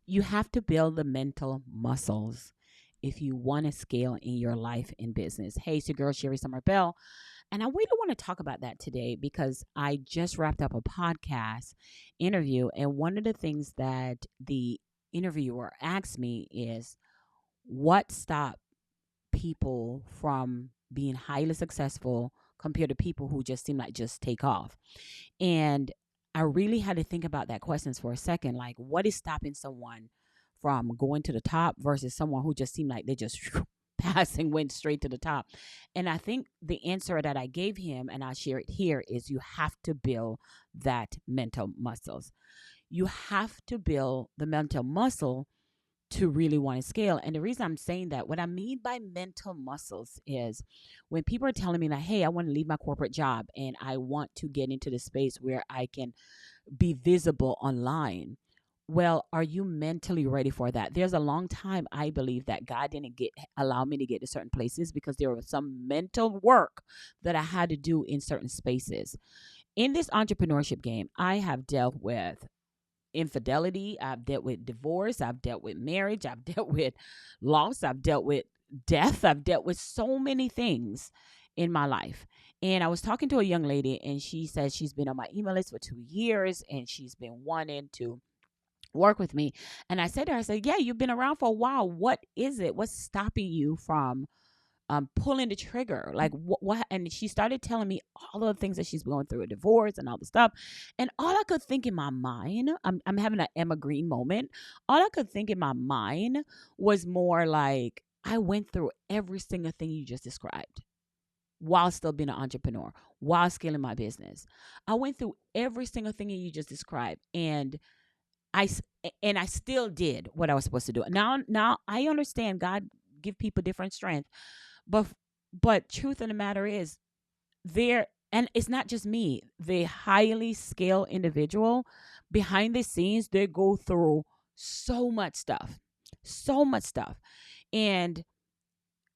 You have to build the mental muscles if you want to scale in your life and business. Hey, it's your girl, Sherry Summer Bell. And I really want to talk about that today because I just wrapped up a podcast interview. And one of the things that the interviewer asked me is, what stopped people from being highly successful compared to people who just seem like just take off? And I really had to think about that questions for a second. Like, what is stopping someone from going to the top versus someone who just seemed like they just passing went straight to the top? And I think the answer that I gave him, and I'll share it here, is you have to build that mental muscles. You have to build the mental muscle to really want to scale. And the reason I'm saying that, what I mean by mental muscles is when people are telling me that, hey, I want to leave my corporate job and I want to get into the space where I can be visible online. Well, are you mentally ready for that? There's a long time I believe that God didn't allow me to get to certain places because there was some mental work that I had to do in certain spaces. In this entrepreneurship game, I have dealt with infidelity, I've dealt with divorce, I've dealt with marriage, I've dealt with loss, I've dealt with death, I've dealt with so many things in my life. And I was talking to a young lady, and she says she's been on my email list for 2 years and she's been wanting to work with me. And I said to her, I said, yeah, you've been around for a while. What is it? What's stopping you from pulling the trigger? Like what? And she started telling me all the things that she's going through, a divorce and all the stuff. And all I could think in my mind, I'm having an Emma Green moment. All I could think in my mind was more like, I went through every single thing you just described while still being an entrepreneur, while scaling my business. I went through every single thing you just described, and I and I still did what I was supposed to do. Now I understand God give people different strength, but truth of the matter is, there, and it's not just me, the highly skilled individual behind the scenes, they go through so much stuff, so much stuff. And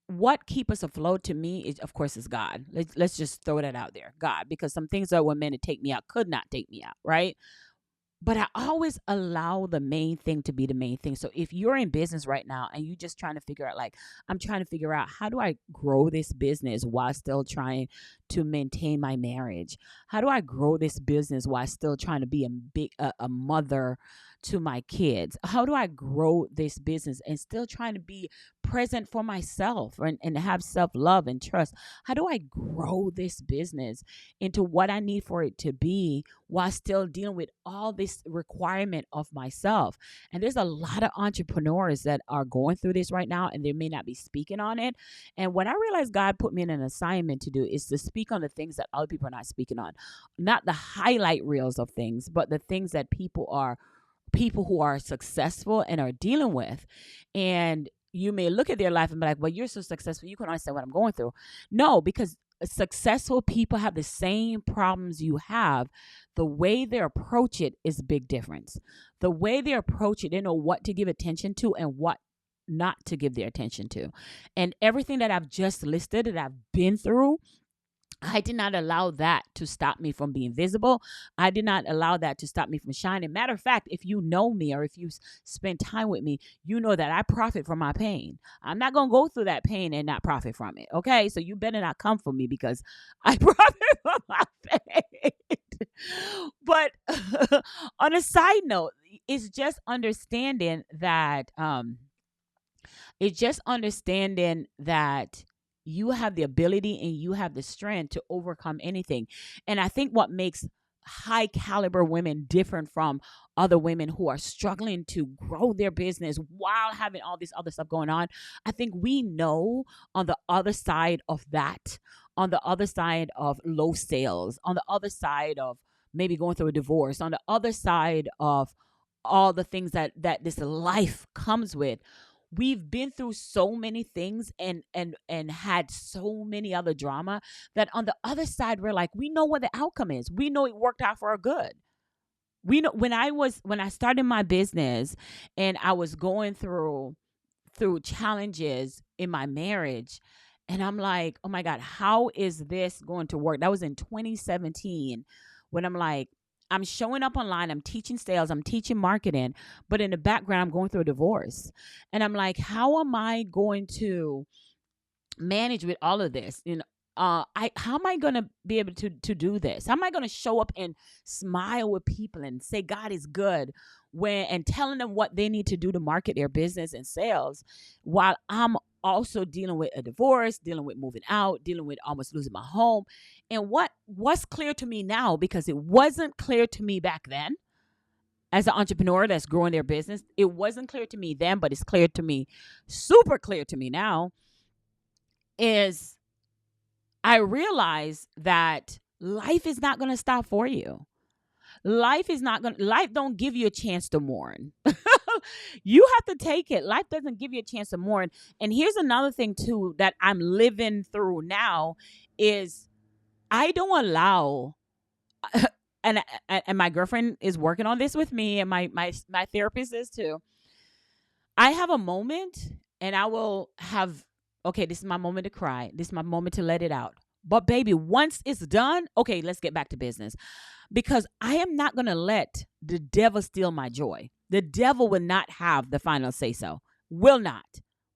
what keep us afloat, to me, is, of course, is God. Let's just throw that out there, God, because some things that were meant to take me out could not take me out, right? But I always allow the main thing to be the main thing. So if you're in business right now and you're just trying to figure out, like, I'm trying to figure out, how do I grow this business while still trying to maintain my marriage? How do I grow this business while still trying to be a mother to my kids? How do I grow this business and still trying to be present for myself and have self-love and trust? How do I grow this business into what I need for it to be while still dealing with all this requirement of myself? And there's a lot of entrepreneurs that are going through this right now, and they may not be speaking on it. And what I realized God put me in an assignment to do is to speak on the things that other people are not speaking on, not the highlight reels of things, but the things that people who are successful and are dealing with. And you may look at their life and be like, well, you're so successful, you can understand what I'm going through. No, because successful people have the same problems you have. The way they approach it is a big difference. The way they approach it, they know what to give attention to and what not to give their attention to. And everything that I've just listed that I've been through, I did not allow that to stop me from being visible. I did not allow that to stop me from shining. Matter of fact, if you know me or if you spend time with me, you know that I profit from my pain. I'm not going to go through that pain and not profit from it. Okay. So you better not come for me because I profit from my pain. But on a side note, it's just understanding that, you have the ability and you have the strength to overcome anything. And I think what makes high caliber women different from other women who are struggling to grow their business while having all this other stuff going on, I think we know on the other side of that, on the other side of low sales, on the other side of maybe going through a divorce, on the other side of all the things that this life comes with, we've been through so many things and had so many other drama that on the other side, we're like, we know what the outcome is. We know it worked out for our good. We know when I started my business and I was going through challenges in my marriage, and I'm like, oh my God, how is this going to work? That was in 2017 when I'm like, I'm showing up online, I'm teaching sales, I'm teaching marketing, but in the background, I'm going through a divorce. And I'm like, how am I going to manage with all of this? How am I going to be able to do this? How am I going to show up and smile with people and say God is good when and telling them what they need to do to market their business and sales, while I'm also dealing with a divorce, dealing with moving out, dealing with almost losing my home. And what's clear to me now, because it wasn't clear to me back then as an entrepreneur that's growing their business, it wasn't clear to me then, but it's clear to me, super clear to me now, is I realize that life is not going to stop for you. Life don't give you a chance to mourn. You have to take it. Life doesn't give you a chance to mourn. And here's another thing too that I'm living through now is I don't allow and my girlfriend is working on this with me, and my therapist is too. I have a moment and I will have, okay, this is my moment to cry. This is my moment to let it out. But baby, once it's done, okay, let's get back to business. Because I am not going to let the devil steal my joy. The devil will not have the final say so. Will not.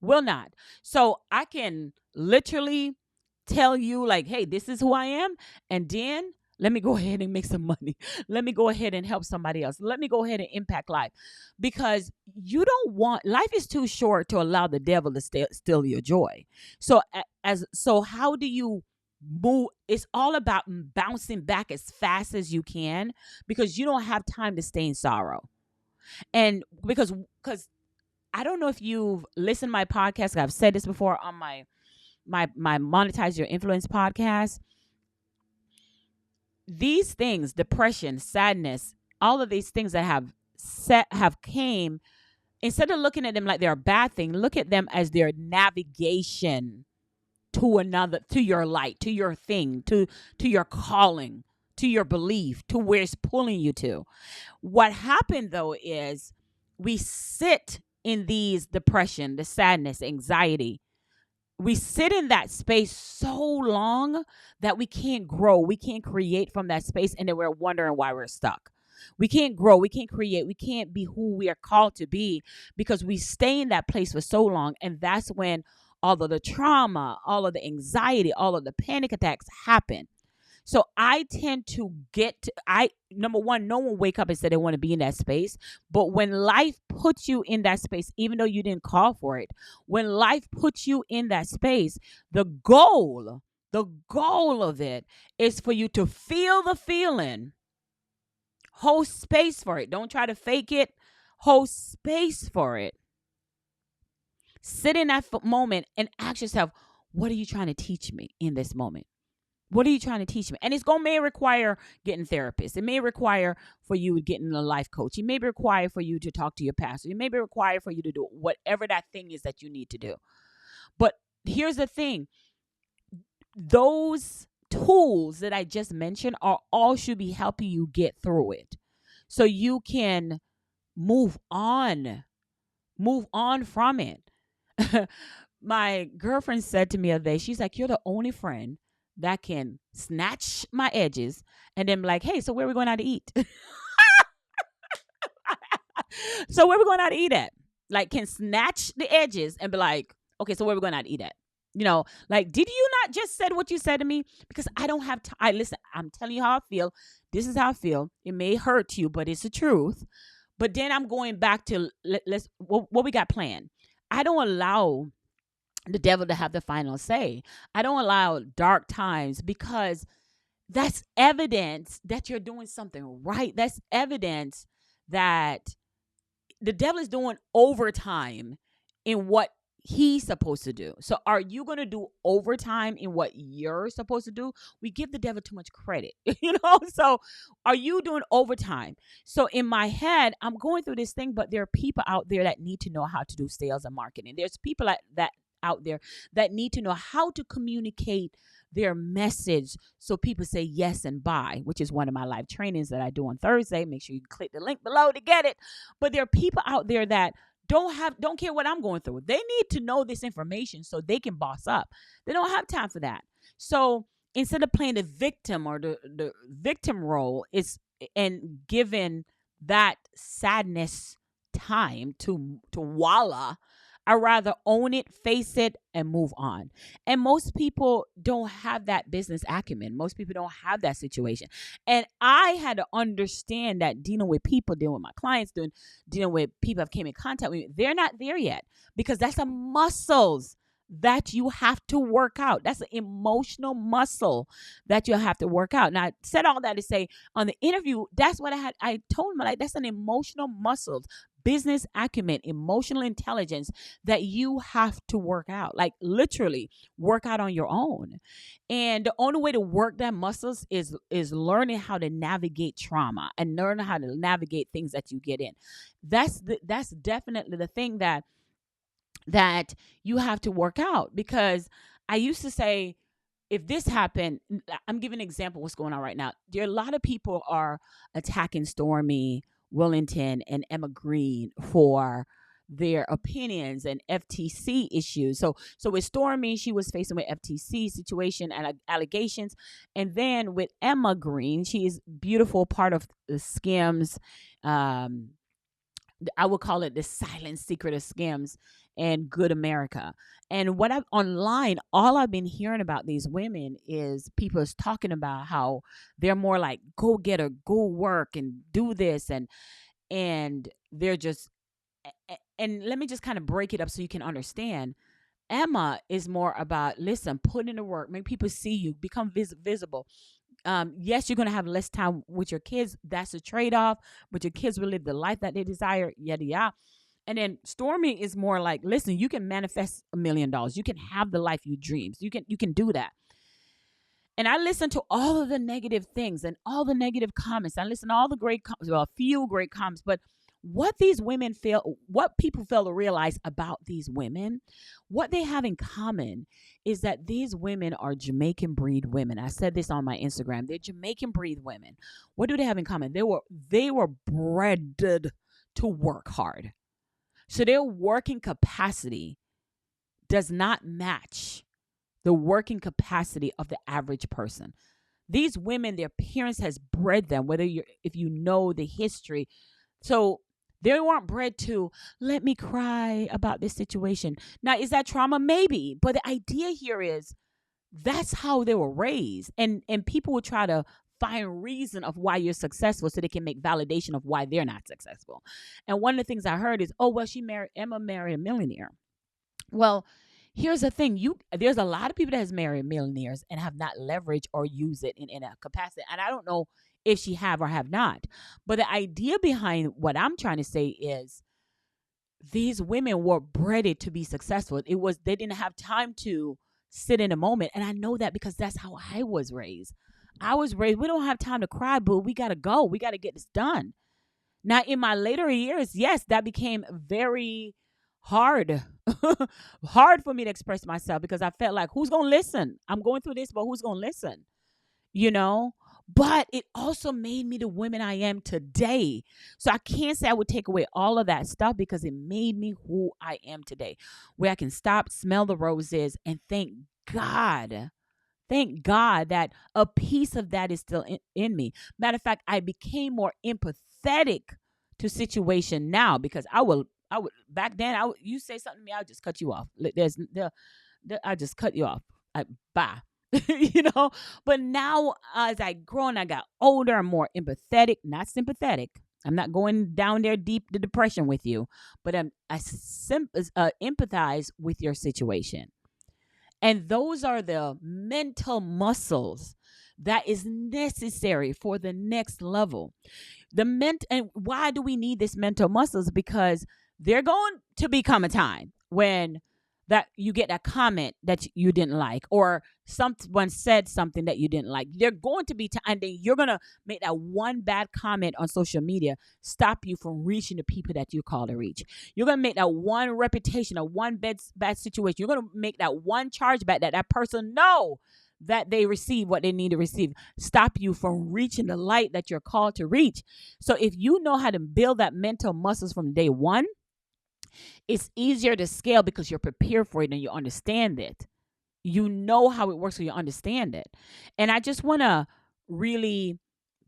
Will not. So I can literally tell you like, hey, this is who I am. And then let me go ahead and make some money. Let me go ahead and help somebody else. Let me go ahead and impact life. Because you don't want, life is too short to allow the devil to steal your joy. So how do you move? It's all about bouncing back as fast as you can, because you don't have time to stay in sorrow. And because I don't know if you've listened to my podcast. I've said this before on my Monetize Your Influence podcast. These things, depression, sadness, all of these things that have came, instead of looking at them like they're a bad thing, look at them as their navigation to your light, to your thing, to your calling, to your belief, to where it's pulling you to. What happened though is we sit in these depression, the sadness, anxiety. We sit in that space so long that we can't grow. We can't create from that space. And then we're wondering why we're stuck. We can't grow. We can't create. We can't be who we are called to be because we stay in that place for so long. And that's when all of the trauma, all of the anxiety, all of the panic attacks happen. So I tend to number one, no one wake up and say they want to be in that space. But when life puts you in that space, even though you didn't call for it, when life puts you in that space, the goal of it is for you to feel the feeling, hold space for it. Don't try to fake it. Hold space for it. Sit in that moment and ask yourself, what are you trying to teach me in this moment? What are you trying to teach me? And may require getting therapists. It may require for you getting a life coach. It may be required for you to talk to your pastor. It may be required for you to do whatever that thing is that you need to do. But here's the thing. Those tools that I just mentioned all should be helping you get through it. So you can move on from it. My girlfriend said to me the other day, she's like, you're the only friend that can snatch my edges and then be like, hey, so where are we going out to eat? So where are we going out to eat at? Like, can snatch the edges and be like, okay, so where are we going out to eat at? Like, did you not just said what you said to me? Because I don't have time. Listen, I'm telling you how I feel. This is how I feel. It may hurt you, but it's the truth. But then I'm going back to what we got planned. I don't allow the devil to have the final say. I don't allow dark times, because that's evidence that you're doing something right. That's evidence that the devil is doing overtime in what he's supposed to do. So are you going to do overtime in what you're supposed to do? We give the devil too much credit, So are you doing overtime? So in my head, I'm going through this thing, but there are people out there that need to know how to do sales and marketing. There's people that out there that need to know how to communicate their message so people say yes and buy, which is one of my live trainings that I do on Thursday. Make sure you click the link below to get it. But there are people out there that don't care what I'm going through. They need to know this information so they can boss up. They don't have time for that. So instead of playing the victim or the victim role, it's and given that sadness time to wallow, I rather own it, face it, and move on. And most people don't have that business acumen. Most people don't have that situation. And I had to understand that dealing with people, dealing with my clients, dealing with people I've came in contact with, they're not there yet, because that's a muscles that you have to work out. That's an emotional muscle that you have to work out. Now, I said all that to say, on the interview, that's what I told him, like, that's an emotional muscle, business acumen, emotional intelligence that you have to work out. Like, literally work out on your own. And the only way to work that muscles is learning how to navigate trauma and learning how to navigate things that you get in. That's definitely the thing that you have to work out. Because I used to say, if this happened, I'm giving an example of what's going on right now. There are a lot of people are attacking Stormy Wellington and Emma Green for their opinions and FTC issues. So with Stormy, she was facing with FTC situation and allegations. And then with Emma Green, she is beautiful, part of the Skims. I would call it the silent secret of Skims and Good America. And what I've online, all I've been hearing about these women is people is talking about how they're more like go getter, go work and do this, and they're just and let me just kind of break it up so you can understand. Emma is more about, listen, put in the work, make people see you, become visible. Yes, you're going to have less time with your kids. That's a trade-off, but your kids will live the life that they desire, yada, yada. And then Stormy is more like, listen, you can manifest $1 million. You can have the life you dreams. You can do that. And I listen to all of the negative things and all the negative comments. I listen to all the great comments, well, a few great comments, but what these women feel, what people fail to realize about these women, what they have in common is that these women are Jamaican breed women. I said this on my Instagram. They're Jamaican breed women. What do they have in common? They were bred to work hard. So their working capacity does not match the working capacity of the average person. These women, their parents has bred them, if you know the history. So they weren't bred to, let me cry about this situation. Now, is that trauma? Maybe. But the idea here is that's how they were raised. And people will try to find reason of why you're successful so they can make validation of why they're not successful. And one of the things I heard is, oh, well, Emma married a millionaire. Well, here's the thing. There's a lot of people that has married millionaires and have not leveraged or used it in a capacity. And I don't know if she have or have not. But the idea behind what I'm trying to say is these women were bred to be successful. They didn't have time to sit in a moment. And I know that because that's how I was raised. We don't have time to cry, but we got to go. We got to get this done. Now, in my later years, yes, that became very hard hard for me to express myself because I felt like, who's going to listen? I'm going through this, but who's going to listen? But it also made me the woman I am today. So I can't say I would take away all of that stuff because it made me who I am today, where I can stop, smell the roses, and thank God that a piece of that is still in me. Matter of fact, I became more empathetic to situation now because I would back then. You say something to me, I'll just cut you off. I just cut you off. Bye. But now as I grow and I got older, I'm more empathetic, not sympathetic. I'm not going down there deep to depression with you, but I empathize with your situation. And those are the mental muscles that is necessary for the next level. And why do we need this mental muscles? Because they're going to become a time when that you get a comment that you didn't like, or someone said something that you didn't like. They're going to be and then you're going to make that one bad comment on social media stop you from reaching the people that you call to reach. You're going to make that one reputation, a one bad situation. You're going to make that one chargeback that person know that they receive what they need to receive, stop you from reaching the light that you're called to reach. So if you know how to build that mental muscles from day one, it's easier to scale because you're prepared for it and you understand it. You know how it works, so you understand it. And I just want to really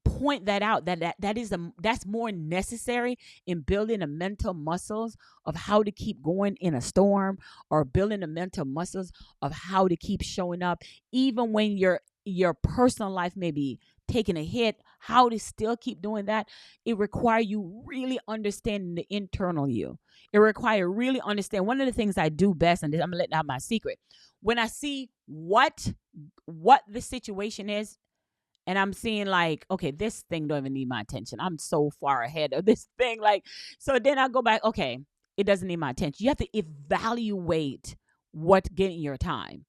point that out, that's more necessary in building the mental muscles of how to keep going in a storm, or building the mental muscles of how to keep showing up even when your personal life may be taking a hit, how to still keep doing that. It requires you really understanding the internal you. It requires really understand. One of the things I do best, and I'm letting out my secret, when I see what the situation is, and I'm seeing like, okay, this thing don't even need my attention. I'm so far ahead of this thing. Like, so then I go back, okay, it doesn't need my attention. You have to evaluate what's getting your time.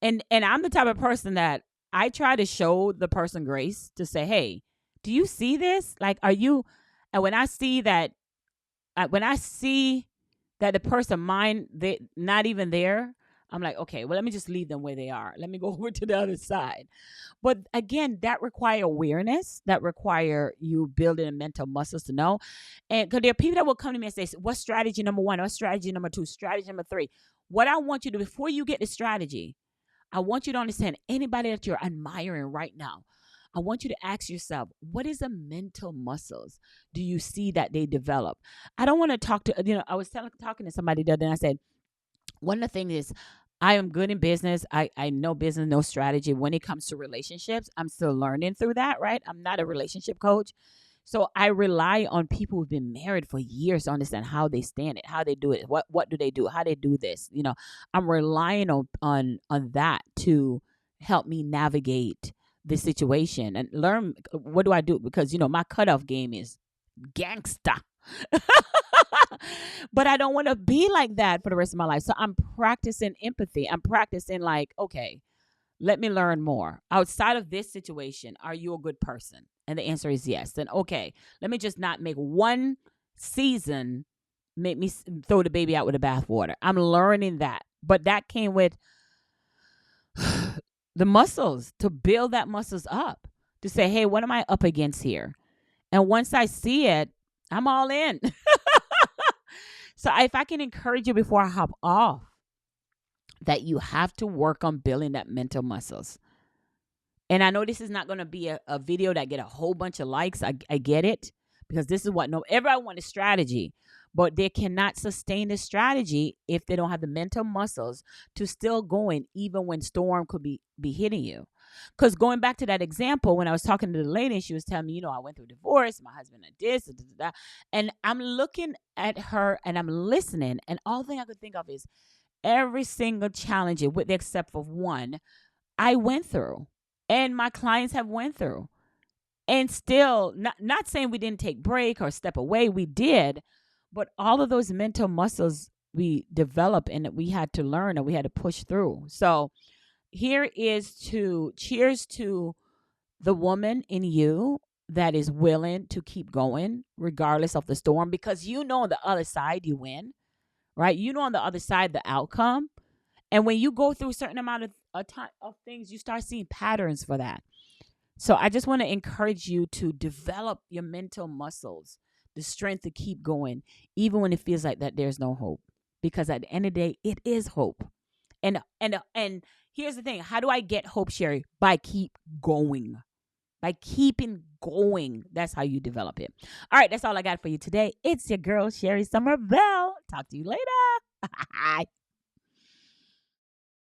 And I'm the type of person that I try to show the person grace to say, hey, do you see this? Like, are you? And when I see that the person mind they not even there, I'm like, okay, well, let me just leave them where they are. Let me go over to the other side. But again, that require awareness. That require you building mental muscles to know. And because there are people that will come to me and say, what's strategy number 1? What's strategy number 2? Strategy number 3? What I want you to do before you get the strategy, I want you to understand anybody that you're admiring right now. I want you to ask yourself, what is the mental muscles do you see that they develop? I don't want to talk to, I was talking to somebody the other day, and I said, one of the things is, I am good in business. I know business, no strategy. When it comes to relationships, I'm still learning through that, right? I'm not a relationship coach. So I rely on people who've been married for years to understand how they stand it, how they do it, what do they do, how they do this. I'm relying on that to help me navigate the situation and learn what do I do, because my cutoff game is gangsta. But I don't want to be like that for the rest of my life. So I'm practicing empathy. I'm practicing like, okay, let me learn more. Outside of this situation, are you a good person? And the answer is yes. Then, okay, let me just not make one season make me throw the baby out with the bathwater. I'm learning that. But that came with the muscles, to build that muscles up, to say, hey, what am I up against here? And once I see it, I'm all in. So if I can encourage you before I hop off, that you have to work on building that mental muscles. And I know this is not going to be a video that get a whole bunch of likes. I get it, because this is what everyone wants a strategy, but they cannot sustain the strategy if they don't have the mental muscles to still going even when storm could be hitting you. Because going back to that example, when I was talking to the lady, she was telling me, I went through divorce, my husband had this, and I'm looking at her and I'm listening, and all thing I could think of is every single challenge, with the except of one, I went through, and my clients have went through. And still, not saying we didn't take break or step away, we did, but all of those mental muscles we developed and that we had to learn and we had to push through. So cheers to the woman in you that is willing to keep going regardless of the storm, because on the other side you win, right? On the other side the outcome. And when you go through a certain amount of things, you start seeing patterns for that. So I just want to encourage you to develop your mental muscles, the strength to keep going, even when it feels like that there's no hope. Because at the end of the day, it is hope. And here's the thing. How do I get hope, Sherry? By keep going. By keeping going. That's how you develop it. All right, that's all I got for you today. It's your girl, Sherry Somerville. Talk to you later.